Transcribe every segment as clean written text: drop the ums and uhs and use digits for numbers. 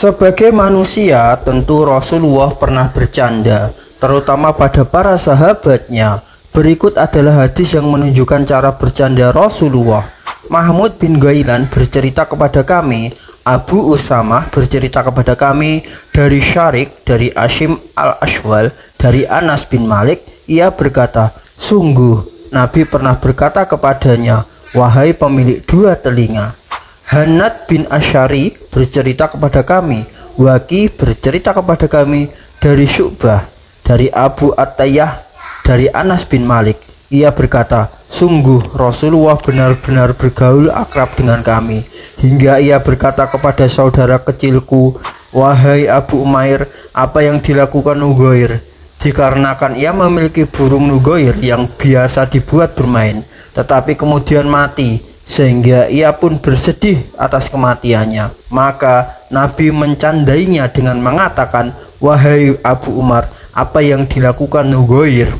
Sebagai manusia, tentu Rasulullah pernah bercanda, terutama pada para sahabatnya. Berikut adalah hadis yang menunjukkan cara bercanda Rasulullah. Mahmud bin Ghailan bercerita kepada kami, Abu Usamah bercerita kepada kami dari Syarik, dari Ashim al-Ashwal, dari Anas bin Malik. Ia berkata, sungguh Nabi pernah berkata kepadanya, wahai pemilik dua telinga. Hanad bin Asyari bercerita kepada kami, Waki bercerita kepada kami dari Syu'bah, dari Abu At-Tayyah, dari Anas bin Malik. Ia berkata, sungguh Rasulullah benar-benar bergaul akrab dengan kami, hingga ia berkata kepada saudara kecilku, wahai Abu Umair, apa yang dilakukan Nugair? Dikarenakan ia memiliki burung Nugair yang biasa dibuat bermain, tetapi kemudian mati, sehingga ia pun bersedih atas kematiannya. Maka Nabi mencandainya dengan mengatakan, wahai Abu Umar, apa yang dilakukan Nugair?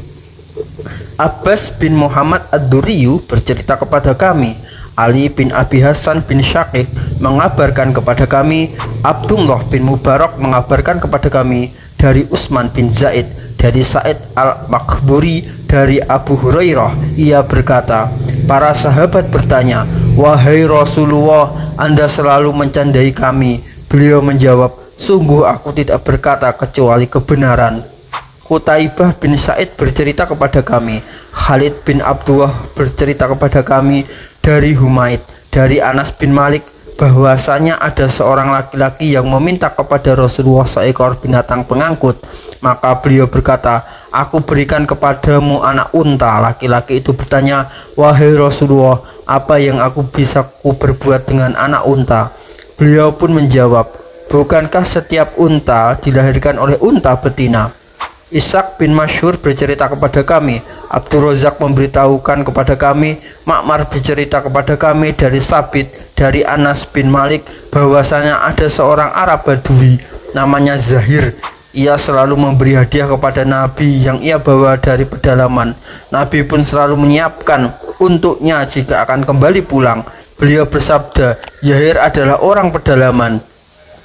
Abbas bin Muhammad Ad-Duriyu bercerita kepada kami, Ali bin Abi Hasan bin Syakik mengabarkan kepada kami, Abdullah bin Mubarak mengabarkan kepada kami dari Utsman bin Zaid, dari Sa'id al-Makburi, dari Abu Hurairah. Ia berkata, para sahabat bertanya, wahai Rasulullah, Anda selalu mencandai kami. Beliau menjawab, sungguh aku tidak berkata kecuali kebenaran. Qutaibah bin Sa'id bercerita kepada kami, Khalid bin Abdullah bercerita kepada kami dari Humaid, dari Anas bin Malik, bahwasanya ada seorang laki-laki yang meminta kepada Rasulullah seekor binatang pengangkut. Maka beliau berkata, aku berikan kepadamu anak unta. Laki-laki itu bertanya, wahai Rasulullah, apa yang aku bisa berbuat dengan anak unta? Beliau pun menjawab, bukankah setiap unta dilahirkan oleh unta betina? Ishaq bin Masyhur bercerita kepada kami, Abdul Razak memberitahukan kepada kami, Ma'mar bercerita kepada kami dari Sabit, dari Anas bin Malik, bahwasanya ada seorang Arab Badui namanya Zahir. Ia selalu memberi hadiah kepada Nabi yang ia bawa dari pedalaman. Nabi pun selalu menyiapkan untuknya jika akan kembali pulang. Beliau bersabda, Zahir adalah orang pedalaman,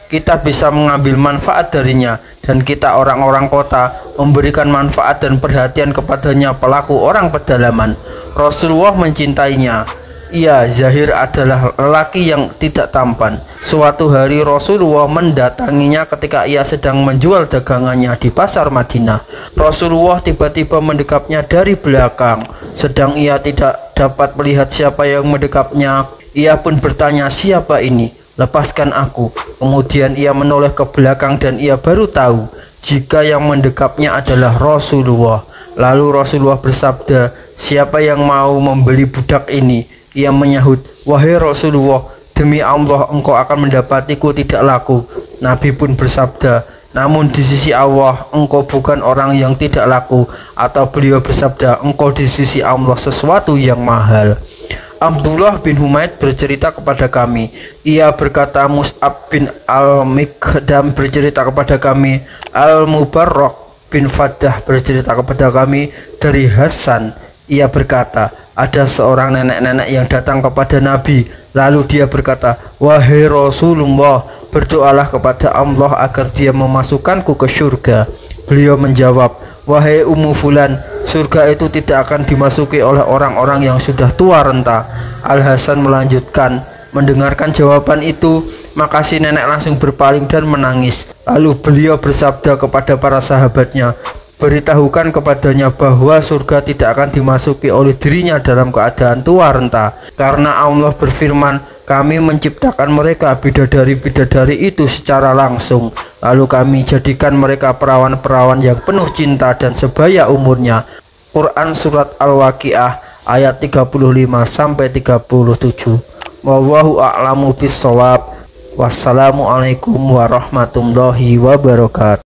kita bisa mengambil manfaat darinya, dan kita orang-orang kota memberikan manfaat dan perhatian kepadanya pelaku orang pedalaman. Rasulullah mencintainya. Ia, Zahir, adalah lelaki yang tidak tampan. Suatu hari Rasulullah mendatanginya ketika ia sedang menjual dagangannya di pasar Madinah. Rasulullah tiba-tiba mendekapnya dari belakang. Sedang ia tidak dapat melihat siapa yang mendekapnya, ia pun bertanya, siapa ini? Lepaskan aku. Kemudian ia menoleh ke belakang dan ia baru tahu jika yang mendekapnya adalah Rasulullah. Lalu Rasulullah bersabda, siapa yang mau membeli budak ini? Ia menyahut, wahai Rasulullah, demi Allah engkau akan mendapatiku tidak laku. Nabi pun bersabda, namun di sisi Allah engkau bukan orang yang tidak laku. Atau beliau bersabda, engkau di sisi Allah sesuatu yang mahal. Abdullah bin Humaid bercerita kepada kami, ia berkata, Mus'ab bin Al-Mikdam bercerita kepada kami, Al-Mubarrak bin Fadah bercerita kepada kami dari Hasan. Ia berkata, ada seorang nenek-nenek yang datang kepada Nabi, lalu dia berkata, wahai Rasulullah, berdoalah kepada Allah agar dia memasukkanku ke surga. Beliau menjawab, wahai Ummu Fulan, surga itu tidak akan dimasuki oleh orang-orang yang sudah tua renta. Al-Hasan melanjutkan, mendengarkan jawaban itu, maka si nenek langsung berpaling dan menangis. Lalu beliau bersabda kepada para sahabatnya, beritahukan kepadanya bahwa surga tidak akan dimasuki oleh dirinya dalam keadaan tua renta, karena Allah berfirman, kami menciptakan mereka bidadari-bidadari itu secara langsung, lalu kami jadikan mereka perawan-perawan yang penuh cinta dan sebaya umurnya. Quran Surat Al-Waqiah ayat 35-37. Wallahu a'lamu bissawab. Wassalamualaikum warahmatullahi wabarakatuh.